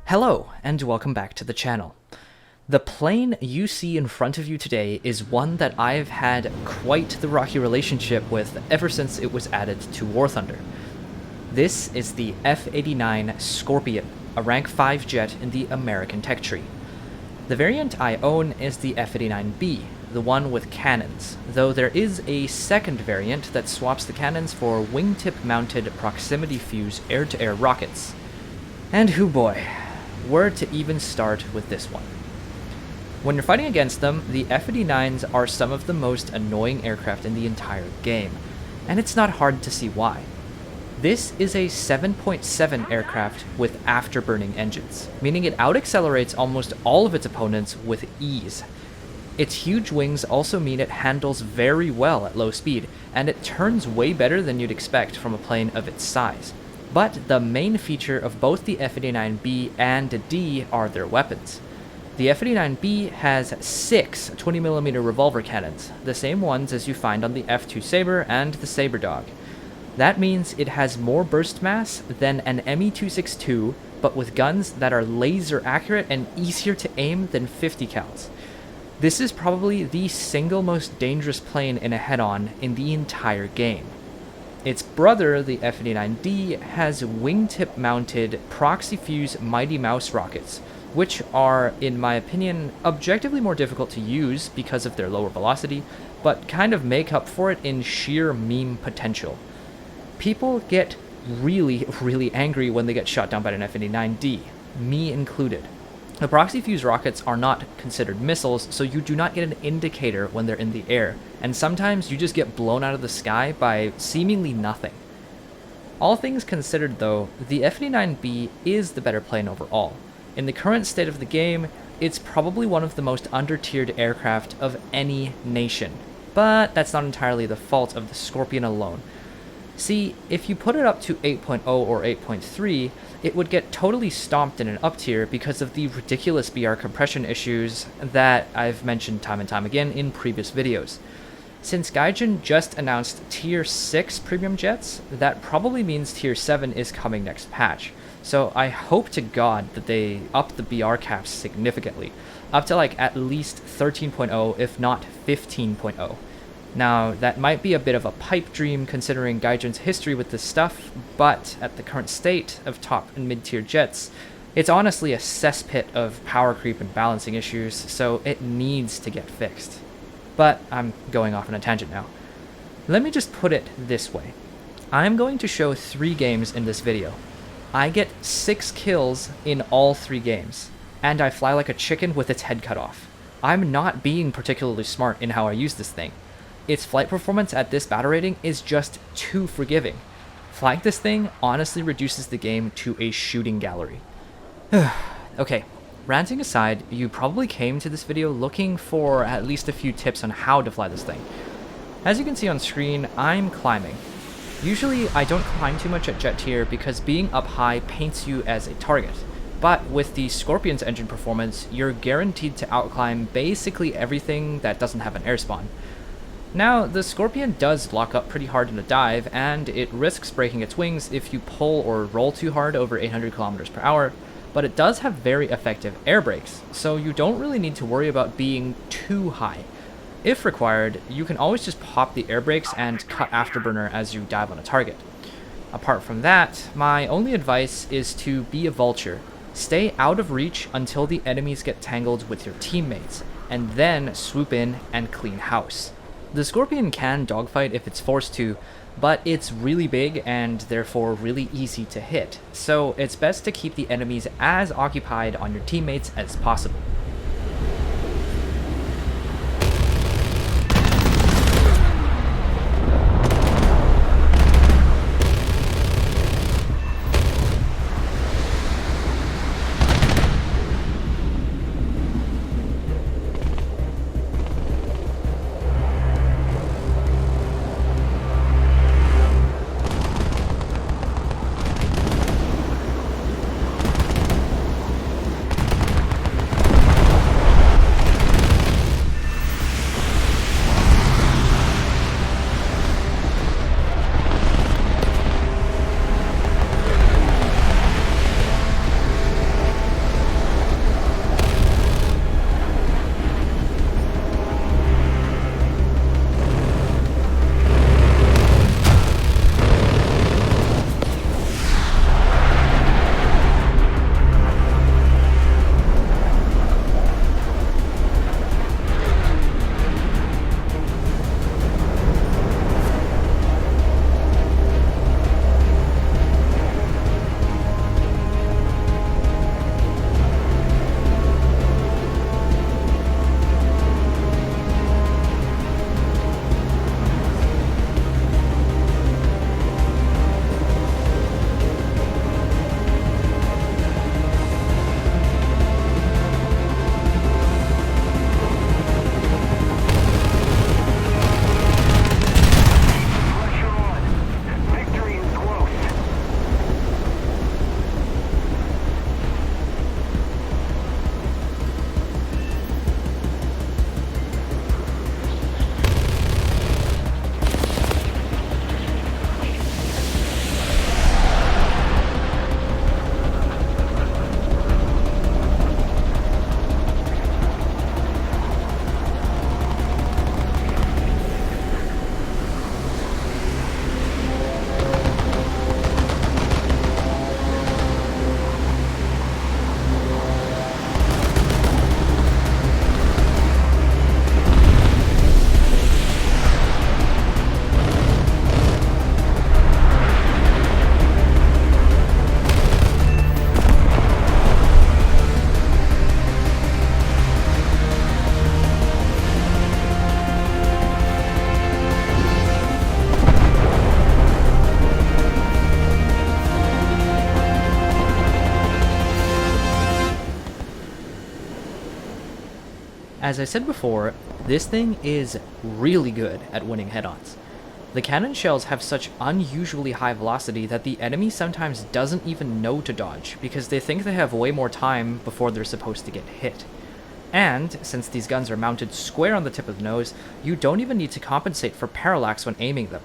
Hello, and welcome back to the channel. The plane you see in front of you today is one that I've had quite the rocky relationship with ever since it was added to War Thunder. This is the F-89 Scorpion, a rank 5 jet in the American tech tree. The variant I own is the F-89B, the one with cannons, though there is a second variant that swaps the cannons for wingtip-mounted proximity-fuse air-to-air rockets. And hoo boy, where to even start with this one? When you're fighting against them, the F-89s are some of the most annoying aircraft in the entire game, and it's not hard to see why. This is a 7.7 aircraft with afterburning engines, meaning it out-accelerates almost all of its opponents with ease. Its huge wings also mean it handles very well at low speed, and it turns way better than you'd expect from a plane of its size. But the main feature of both the F-89B and D are their weapons. The F-89B has 6 20mm revolver cannons, the same ones as you find on the F-2 Sabre and the Sabre Dog. That means it has more burst mass than an Me-262, but with guns that are laser accurate and easier to aim than 50 cals. This is probably the single most dangerous plane in a head-on in the entire game. Its brother, the F-89D, has wingtip-mounted proxy-fuse Mighty Mouse rockets, which are, in my opinion, objectively more difficult to use because of their lower velocity, but kind of make up for it in sheer meme potential. People get really angry when they get shot down by an F-89D, me included. The proxy-fuse rockets are not considered missiles, so you do not get an indicator when they're in the air, and sometimes you just get blown out of the sky by seemingly nothing. All things considered though, the F-89B is the better plane overall. In the current state of the game, it's probably one of the most under-tiered aircraft of any nation, but that's not entirely the fault of the Scorpion alone. See, if you put it up to 8.0 or 8.3, it would get totally stomped in an up tier because of the ridiculous BR compression issues that I've mentioned time and time again in previous videos. Since Gaijin just announced Tier 6 premium jets, that probably means Tier 7 is coming next patch. So I hope to God that they up the BR caps significantly, up to like at least 13.0 if not 15.0. Now, that might be a bit of a pipe dream considering Gaijin's history with this stuff, but at the current state of top and mid-tier jets, it's honestly a cesspit of power creep and balancing issues, so it needs to get fixed. But I'm going off on a tangent now. Let me just put it this way. I'm going to show 3 games in this video. I get 6 kills in all 3 games, and I fly like a chicken with its head cut off. I'm not being particularly smart in how I use this thing. Its flight performance at this battle rating is just too forgiving. Flying this thing honestly reduces the game to a shooting gallery. Okay, ranting aside, you probably came to this video looking for at least a few tips on how to fly this thing. As you can see on screen, I'm climbing. Usually I don't climb too much at jet tier because being up high paints you as a target. But with the Scorpion's engine performance, you're guaranteed to outclimb basically everything that doesn't have an air spawn. Now, the Scorpion does lock up pretty hard in a dive, and it risks breaking its wings if you pull or roll too hard over 800 km per hour, but it does have very effective air brakes, so you don't really need to worry about being too high. If required, you can always just pop the air brakes and cut afterburner as you dive on a target. Apart from that, my only advice is to be a vulture. Stay out of reach until the enemies get tangled with your teammates, and then swoop in and clean house. The Scorpion can dogfight if it's forced to, but it's really big and therefore really easy to hit, so it's best to keep the enemies as occupied on your teammates as possible. As I said before, this thing is really good at winning head-ons. The cannon shells have such unusually high velocity that the enemy sometimes doesn't even know to dodge, because they think they have way more time before they're supposed to get hit. And, since these guns are mounted square on the tip of the nose, you don't even need to compensate for parallax when aiming them.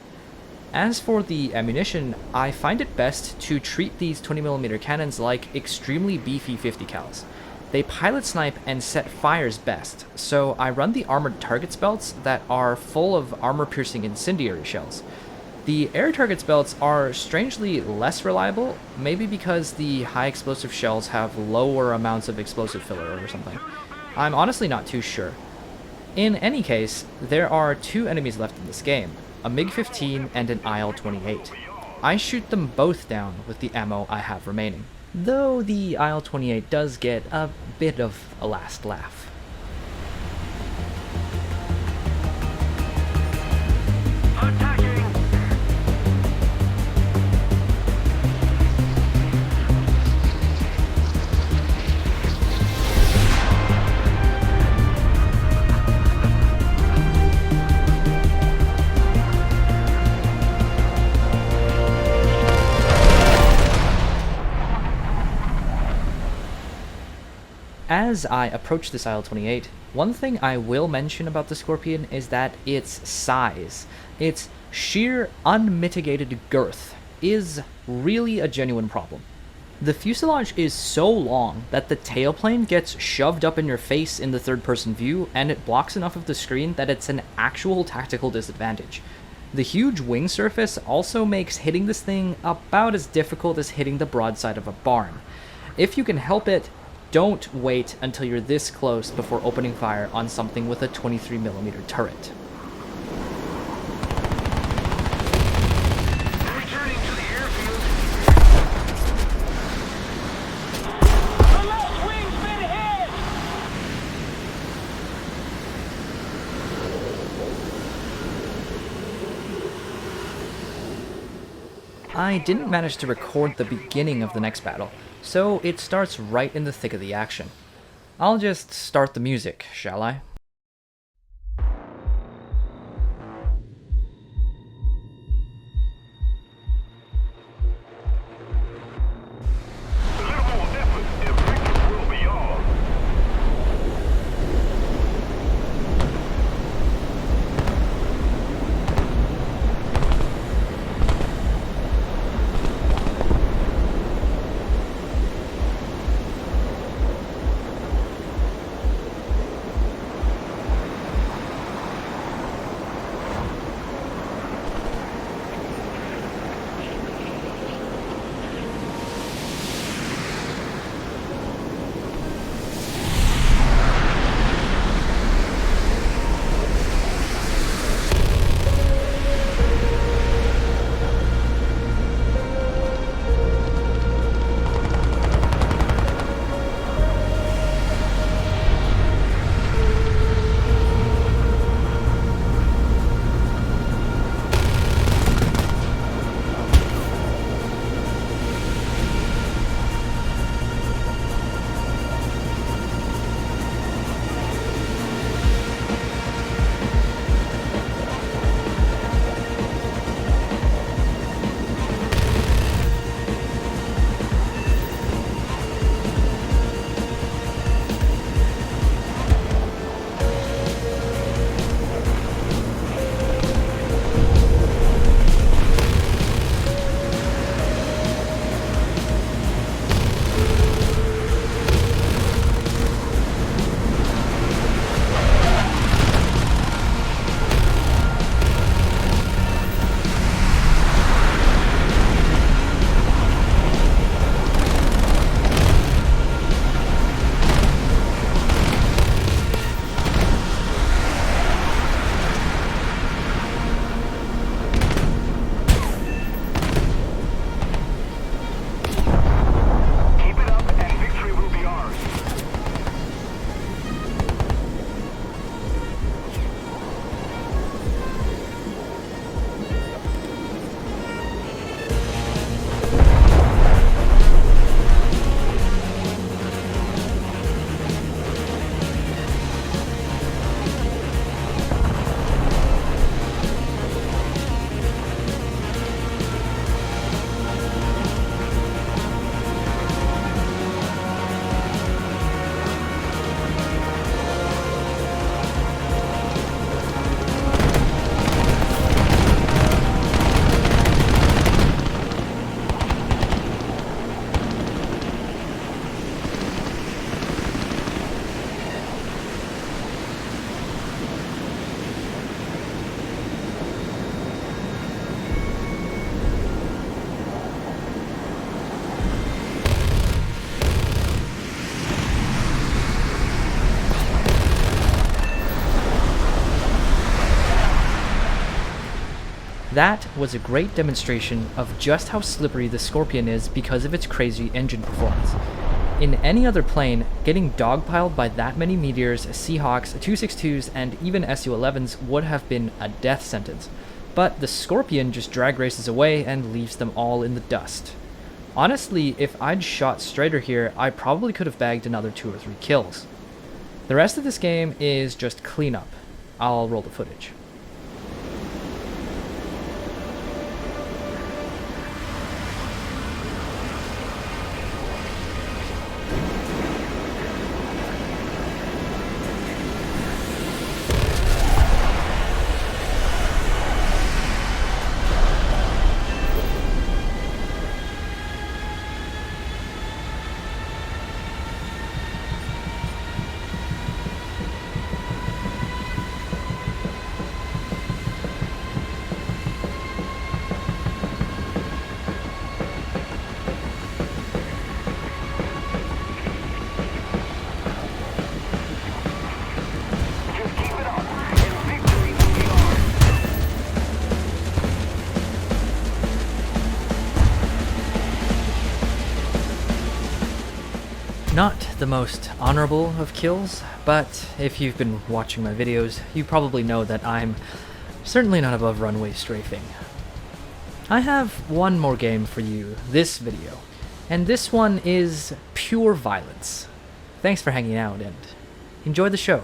As for the ammunition, I find it best to treat these 20mm cannons like extremely beefy 50 cals. They pilot snipe and set fires best, so I run the armored targets belts that are full of armor-piercing incendiary shells. The air targets belts are strangely less reliable, maybe because the high explosive shells have lower amounts of explosive filler or something. I'm honestly not too sure. In any case, there are two enemies left in this game, a MiG-15 and an IL-28. I shoot them both down with the ammo I have remaining, though the IL-28 does get a bit of a last laugh. As I approach this IL-28, one thing I will mention about the Scorpion is that its size, its sheer unmitigated girth, is really a genuine problem. The fuselage is so long that the tailplane gets shoved up in your face in the third-person view, and it blocks enough of the screen that it's an actual tactical disadvantage. The huge wing surface also makes hitting this thing about as difficult as hitting the broadside of a barn. If you can help it, don't wait until you're this close before opening fire on something with a 23mm turret. Returning to the airfield. The left wing's been hit! I didn't manage to record the beginning of the next battle, so it starts right in the thick of the action. I'll just start the music, shall I? A little more effort and victory will be ours. That was a great demonstration of just how slippery the Scorpion is because of its crazy engine performance. In any other plane, getting dogpiled by that many Meteors, Seahawks, 262s, and even Su-11s would have been a death sentence, but the Scorpion just drag races away and leaves them all in the dust. Honestly, if I'd shot straighter here, I probably could have bagged another 2 or 3 kills. The rest of this game is just cleanup. I'll roll the footage. Just keep it up, and victory will be ours. Not the most honorable of kills, but if you've been watching my videos, you probably know that I'm certainly not above runway strafing. I have one more game for you this video, and this one is pure violence. Thanks for hanging out and enjoy the show.